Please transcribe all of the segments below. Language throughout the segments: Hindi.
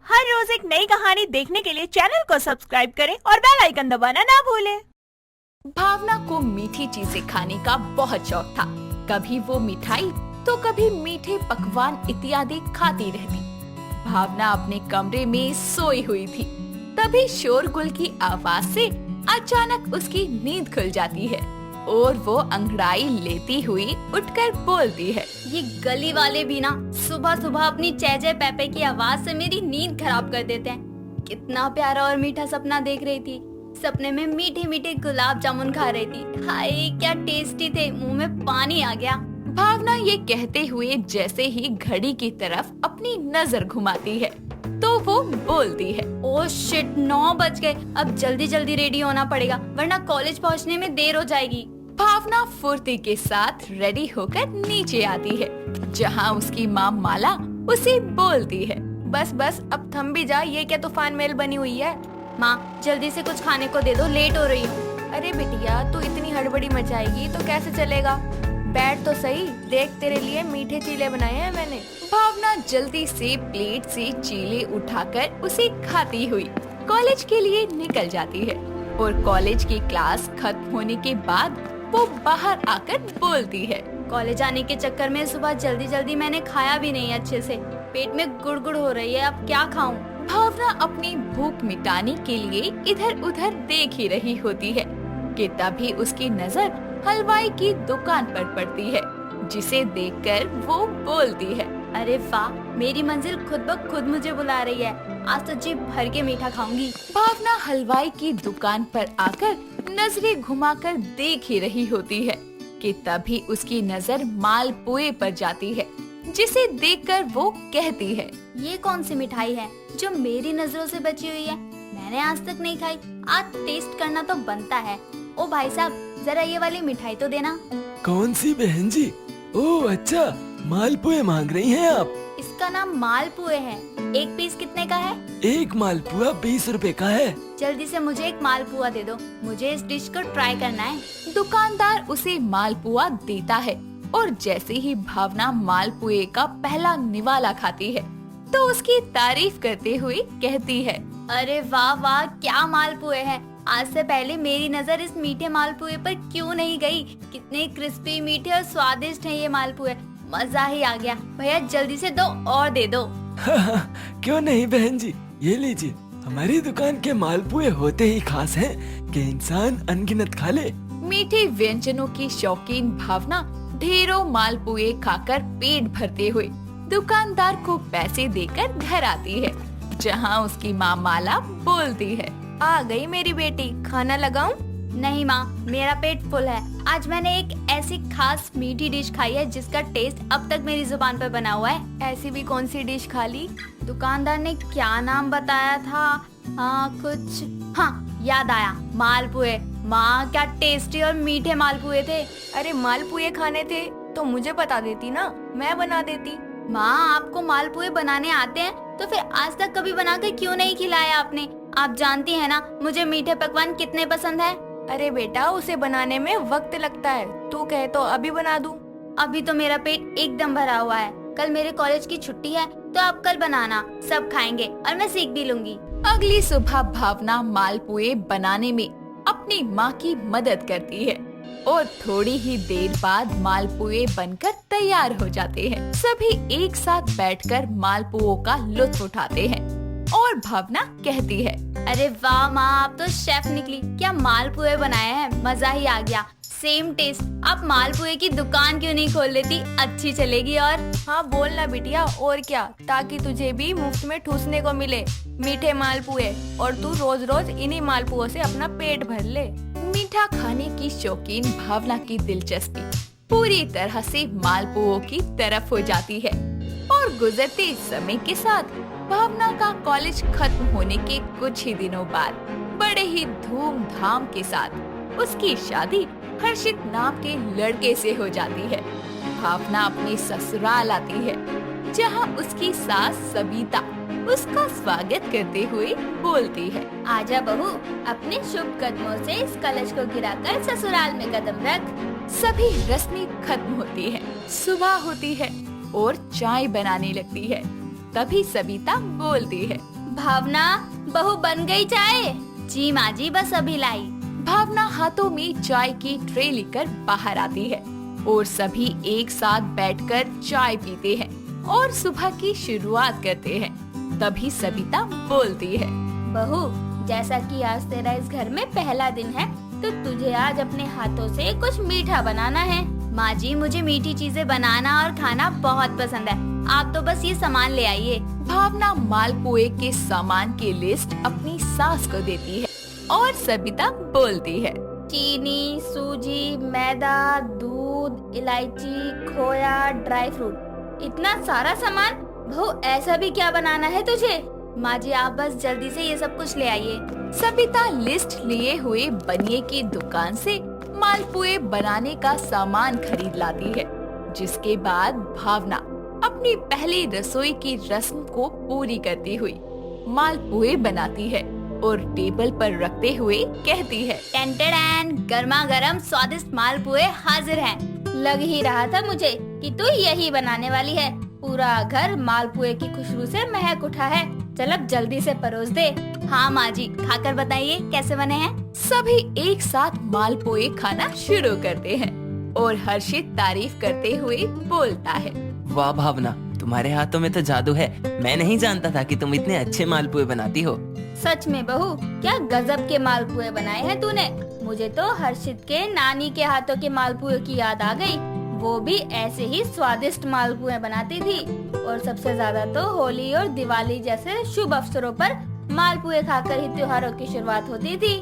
हर रोज एक नई कहानी देखने के लिए चैनल को सब्सक्राइब करें और बेल आइकन दबाना ना भूलें। भावना को मीठी चीजें खाने का बहुत शौक था। कभी वो मिठाई तो कभी मीठे पकवान इत्यादि खाती रहती। भावना अपने कमरे में सोई हुई थी। तभी शोरगुल की आवाज से अचानक उसकी नींद खुल जाती है और वो अंगड़ाई लेती हुई उठकर बोलती है, ये गली वाले भी ना सुबह सुबह अपनी चेचे पेपे की आवाज से मेरी नींद खराब कर देते हैं। कितना प्यारा और मीठा सपना देख रही थी। सपने में मीठे मीठे गुलाब जामुन खा रही थी। हाय क्या टेस्टी थे, मुंह में पानी आ गया। भावना ये कहते हुए जैसे ही घड़ी की तरफ अपनी नजर घुमाती है तो वो बोलती है, ओह शिट, 9 बज गए। अब जल्दी जल्दी रेडी होना पड़ेगा वरना कॉलेज पहुंचने में देर हो जाएगी। भावना फुर्ती के साथ रेडी होकर नीचे आती है, जहाँ उसकी माँ माला उसे बोलती है, बस बस अब थम भी जा, ये क्या तूफान मेल बनी हुई है। माँ जल्दी से कुछ खाने को दे दो, लेट हो रही हूँ। अरे बिटिया, तू इतनी हड़बड़ी मचाएगी तो कैसे चलेगा। बैठ तो सही, देख तेरे लिए मीठे चीले बनाए हैं मैंने। भावना जल्दी से प्लेट से चीले उठाकर उसे खाती हुई कॉलेज के लिए निकल जाती है और कॉलेज की क्लास खत्म होने के बाद वो बाहर आकर बोलती है, कॉलेज आने के चक्कर में सुबह जल्दी जल्दी मैंने खाया भी नहीं अच्छे से। पेट में गुड़गुड़ हो रही है, अब क्या खाऊं। भावना अपनी भूख मिटाने के लिए इधर उधर देख ही रही होती है कि तभी उसकी नजर हलवाई की दुकान पर पड़ती है, जिसे देखकर वो बोलती है, अरे वाह, मेरी मंजिल खुद ब खुद मुझे बुला रही है। आज तो जी भर के मीठा खाऊंगी। भावना हलवाई की दुकान पर आकर नजरें घुमाकर देख ही रही होती है कि तभी उसकी नजर मालपुए पर जाती है, जिसे देखकर वो कहती है, ये कौन सी मिठाई है जो मेरी नजरों से बची हुई है। मैंने आज तक नहीं खाई, आज टेस्ट करना तो बनता है। ओ भाई साहब, जरा ये वाली मिठाई तो देना। कौन सी बहन जी? ओह अच्छा, मालपुए मांग रही हैं आप? इसका नाम मालपुए है। एक पीस कितने का है? एक मालपुआ 20 रुपए का है। जल्दी से मुझे एक मालपुआ दे दो, मुझे इस डिश को ट्राई करना है। दुकानदार उसे मालपुआ देता है और जैसे ही भावना मालपुए का पहला निवाला खाती है तो उसकी तारीफ करते हुए कहती है, अरे वाह वाह, क्या मालपुए हैं। आज से पहले मेरी नजर इस मीठे मालपुए पर क्यों नहीं गई। कितने क्रिस्पी, मीठे और स्वादिष्ट हैं ये मालपुए। मजा ही आ गया। भैया जल्दी से 2 और दे दो। क्यों नहीं बहन जी, ये लीजिए। हमारी दुकान के मालपुए होते ही खास हैं कि इंसान अनगिनत खा ले। मीठे व्यंजनों की शौकीन भावना ढेरों मालपुए खाकर पेट भरते हुए दुकानदार को पैसे देकर घर आती है, जहां उसकी माँ माला बोलती है, आ गई मेरी बेटी, खाना लगाऊं? नहीं माँ, मेरा पेट फुल है। आज मैंने एक ऐसी खास मीठी डिश खाई है जिसका टेस्ट अब तक मेरी जुबान पर बना हुआ है। ऐसी भी कौन सी डिश खा ली? दुकानदार ने क्या नाम बताया था? हाँ याद आया, मालपुए। माँ क्या टेस्टी और मीठे मालपुए थे। अरे मालपुए खाने थे तो मुझे बता देती ना, मैं बना देती। माँ आपको मालपुए बनाने आते हैं तो फिर आज तक कभी बनाकर क्यों नहीं खिलाया आपने? आप जानती है ना मुझे मीठे पकवान कितने पसंद है। अरे बेटा, उसे बनाने में वक्त लगता है, तू कहे तो अभी बना दूं। अभी तो मेरा पेट एकदम भरा हुआ है। कल मेरे कॉलेज की छुट्टी है तो आप कल बनाना, सब खाएंगे और मैं सीख भी लूंगी। अगली सुबह भावना मालपुए बनाने में अपनी माँ की मदद करती है और थोड़ी ही देर बाद मालपुए बनकर तैयार हो जाते हैं। सभी एक साथ बैठकर मालपुओं का लुत्फ उठाते हैं और भावना कहती है, अरे वाह माँ, आप तो शेफ निकली। क्या मालपुए बनाए हैं, मजा ही आ गया। Same taste. आप मालपुए की दुकान क्यों नहीं खोल लेती, अच्छी चलेगी। और हाँ बोलना बिटिया, और क्या, ताकि तुझे भी मुफ्त में ठूसने को मिले मीठे मालपुए और तू रोज रोज इन्हीं मालपुओं से अपना पेट भर ले। मीठा खाने की शौकीन भावना की दिलचस्पी पूरी तरह से मालपुओं की तरफ हो जाती है और गुजरते समय के साथ भावना का कॉलेज खत्म होने के कुछ ही दिनों बाद बड़े ही धूमधाम के साथ उसकी शादी हर्षित नाम के लड़के से हो जाती है। भावना अपने ससुराल आती है, जहां उसकी सास सविता उसका स्वागत करते हुए बोलती है, आजा बहू, अपने शुभ कदमों से इस कलश को गिराकर ससुराल में कदम रख। सभी रस्में खत्म होती है, सुबह होती है और चाय बनाने लगती है। तभी सविता बोलती है, भावना, बहू बन गई चाय। जी माँ जी, बस अभी लाई। भावना हाथों में चाय की ट्रे लेकर बाहर आती है और सभी एक साथ बैठकर चाय पीते हैं और सुबह की शुरुआत करते हैं। तभी सबिता बोलती है, बहू, जैसा कि आज तेरा इस घर में पहला दिन है, तो तुझे आज अपने हाथों से कुछ मीठा बनाना है। माँ जी, मुझे मीठी चीजें बनाना और खाना बहुत पसंद है। आप तो बस ये सामान ले आइए। भावना मालपुए के सामान की लिस्ट अपनी सास को देती है और सबिता बोलती है, चीनी, सूजी, मैदा, दूध, इलायची, खोया, ड्राई फ्रूट, इतना सारा सामान। बहू, ऐसा भी क्या बनाना है तुझे? माँ जी, आप बस जल्दी से ये सब कुछ ले आइए। सबिता लिस्ट लिए हुए बनिए की दुकान से मालपुए बनाने का सामान खरीद लाती है, जिसके बाद भावना अपनी पहली रसोई की रस्म को पूरी करती हुई मालपुए बनाती है और टेबल पर रखते हुए कहती है, टेंटेडैन, गर्मा गर्म स्वादिष्ट मालपुए हाजिर हैं। लग ही रहा था मुझे कि तू यही बनाने वाली है। पूरा घर मालपुए की खुशबू से महक उठा है। चल अब जल्दी से परोस दे। हाँ माँ जी, खाकर बताइए कैसे बने हैं। सभी एक साथ मालपुए खाना शुरू करते हैं और हर्षित तारीफ करते हुए बोलता है, वाह भावना, तुम्हारे हाथों में तो जादू है। मैं नहीं जानता था कि तुम इतने अच्छे मालपुए बनाती हो। सच में बहू, क्या गजब के मालपुए बनाए हैं तूने। मुझे तो हर्षित के नानी के हाथों के मालपुए की याद आ गई। वो भी ऐसे ही स्वादिष्ट मालपुए बनाती थी और सबसे ज्यादा तो होली और दिवाली जैसे शुभ अवसरों पर मालपुए खाकर ही त्योहारों की शुरुआत होती थी।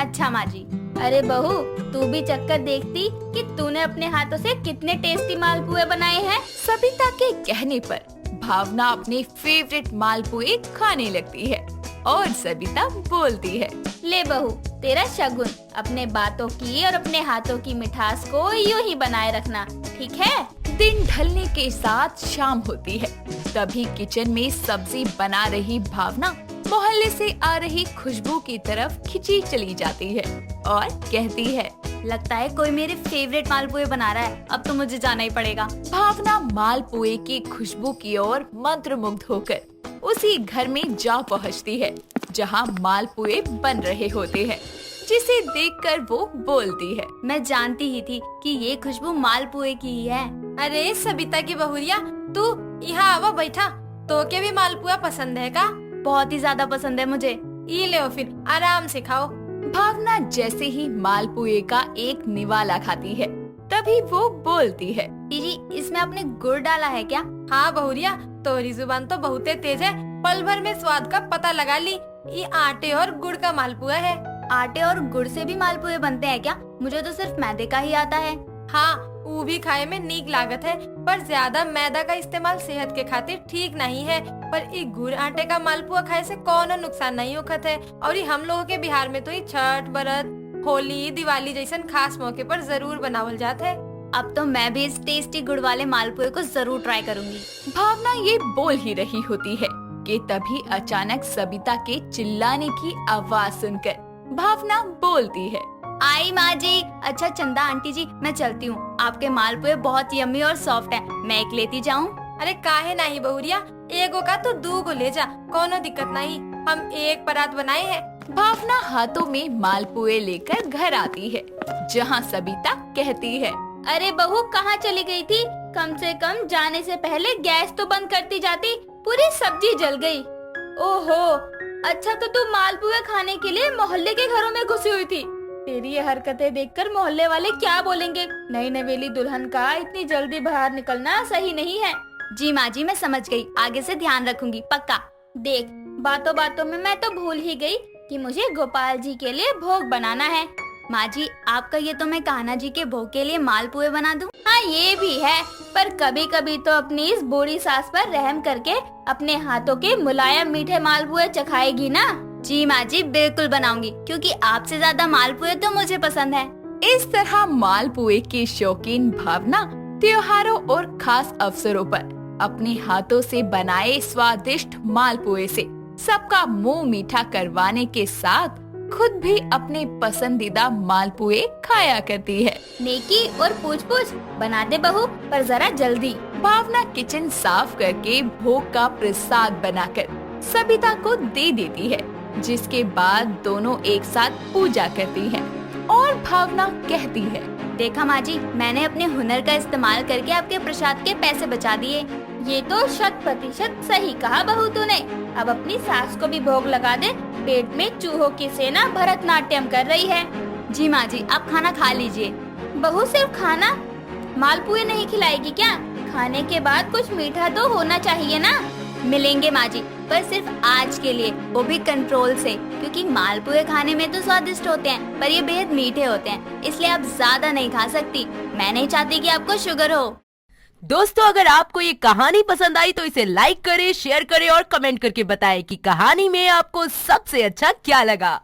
अच्छा माँ जी। अरे बहू, तू भी चक्कर देखती कि तूने अपने हाथों से कितने टेस्टी मालपुए बनाए हैं। सबिता के कहने पर भावना अपने फेवरेट मालपुए खाने लगती है और सबिता बोलती है, ले बहू, तेरा शगुन, अपने बातों की और अपने हाथों की मिठास को यूं ही बनाए रखना, ठीक है। दिन ढलने के साथ शाम होती है। तभी किचन में सब्जी बना रही भावना मोहल्ले से आ रही खुशबू की तरफ खिंची चली जाती है और कहती है, लगता है कोई मेरे फेवरेट मालपुए बना रहा है। अब तो मुझे जाना ही पड़ेगा। भावना मालपुए की खुशबू की ओर मंत्रमुग्ध होकर उसी घर में जा पहुंचती है जहां मालपुए बन रहे होते हैं, जिसे देखकर वो बोलती है, मैं जानती ही थी कि ये खुशबू मालपुए की ही है। अरे सबिता की बहुरिया, तू यहाँ आवा बैठा। तो के भी मालपुआ पसंद है का? बहुत ही ज्यादा पसंद है मुझे। ये ले फिर आराम से खाओ। भावना जैसे ही मालपुए का एक निवाला खाती है, तभी वो बोलती है, जी, इसमें आपने गुड़ डाला है क्या? हाँ बहुरिया, तोरी जुबान तो बहुते तेज है। पल भर में स्वाद का पता लगा ली। ये आटे और गुड़ का मालपुआ है। आटे और गुड़ से भी मालपुए बनते हैं क्या? मुझे तो सिर्फ मैदे का ही आता है। हाँ, वो भी खाए में नीक लागत है, पर ज्यादा मैदा का इस्तेमाल सेहत के खातिर ठीक नहीं है। पर ये गुड़ आटे का मालपुआ खाए से कोनो नुकसान नहीं होखत है। और ये हम लोगों के बिहार में तो ये छठ, व्रत, होली, दिवाली जैसन खास मौके पर जरूर बनावल जाता है। अब तो मैं भी इस टेस्टी गुड़ वाले मालपुए को जरूर ट्राई करूंगी। भावना ये बोल ही रही होती है कि तभी अचानक सबिता के चिल्लाने की आवाज सुनकर भावना बोलती है, आई माँ जी। अच्छा चंदा आंटी जी, मैं चलती हूँ। आपके मालपुए बहुत यम्मी और सॉफ्ट हैं। मैं एक लेती जाऊँ? अरे काहे नहीं बहुरिया, एगो का तो दू गो ले जा, कोनो दिक्कत नहीं। हम एक परात बनाए हैं। भावना हाथों में मालपुए लेकर घर आती है, जहाँ सबिता कहती है, अरे बहू, कहाँ चली गई थी? कम से कम जाने से पहले गैस तो बंद करती जाती। पूरी सब्जी जल गई। ओहो, अच्छा तो तू मालपुए खाने के लिए मोहल्ले के घरों में घुसी हुई थी। तेरी ये हरकतें देखकर मोहल्ले वाले क्या बोलेंगे? नई नवेली दुल्हन का इतनी जल्दी बाहर निकलना सही नहीं है। जी माँ जी, मैं समझ गई। आगे से ध्यान रखूंगी पक्का। देख, बातों बातों में मैं तो भूल ही गई कि मुझे गोपाल जी के लिए भोग बनाना है। माँ जी, आपका ये तो मैं कान्हा जी के भोग के लिए मालपुए बना दूं? हाँ, ये भी है, पर कभी कभी तो अपनी इस बूढ़ी सास पर रहम करके अपने हाथों के मुलायम मीठे मालपुए चखाएगी ना। जी माँ जी, बिल्कुल बनाऊंगी, क्योंकि आपसे ज्यादा मालपुए तो मुझे पसंद है। इस तरह मालपुए की शौकीन भावना त्योहारों और खास अवसरों पर अपने हाथों से बनाए स्वादिष्ट मालपुए से सबका मुंह मीठा करवाने के साथ खुद भी अपने पसंदीदा मालपुए खाया करती है। नेकी और पूछ पूछ बना दे बहू, पर जरा जल्दी। भावना किचन साफ करके भोग का प्रसाद बनाकर सबिता को दे देती है, जिसके बाद दोनों एक साथ पूजा करती हैं और भावना कहती है, देखा माँ जी, मैंने अपने हुनर का इस्तेमाल करके आपके प्रसाद के पैसे बचा दिए। ये तो 100% सही कहा बहू तूने। अब अपनी सास को भी भोग लगा दे, पेट में चूहों की सेना भरतनाट्यम कर रही है। जी माँ जी, आप खाना खा लीजिए। बहू सिर्फ खाना, मालपुए नहीं खिलाएगी क्या? खाने के बाद कुछ मीठा तो होना चाहिए ना। मिलेंगे माँ जी, पर सिर्फ आज के लिए, वो भी कंट्रोल से, क्योंकि मालपुए खाने में तो स्वादिष्ट होते हैं पर ये बेहद मीठे होते हैं, इसलिए आप ज्यादा नहीं खा सकती। मैं नहीं चाहती कि आपको शुगर हो। दोस्तों, अगर आपको ये कहानी पसंद आई तो इसे लाइक करें, शेयर करें और कमेंट करके बताएं कि कहानी में आपको सबसे अच्छा क्या लगा।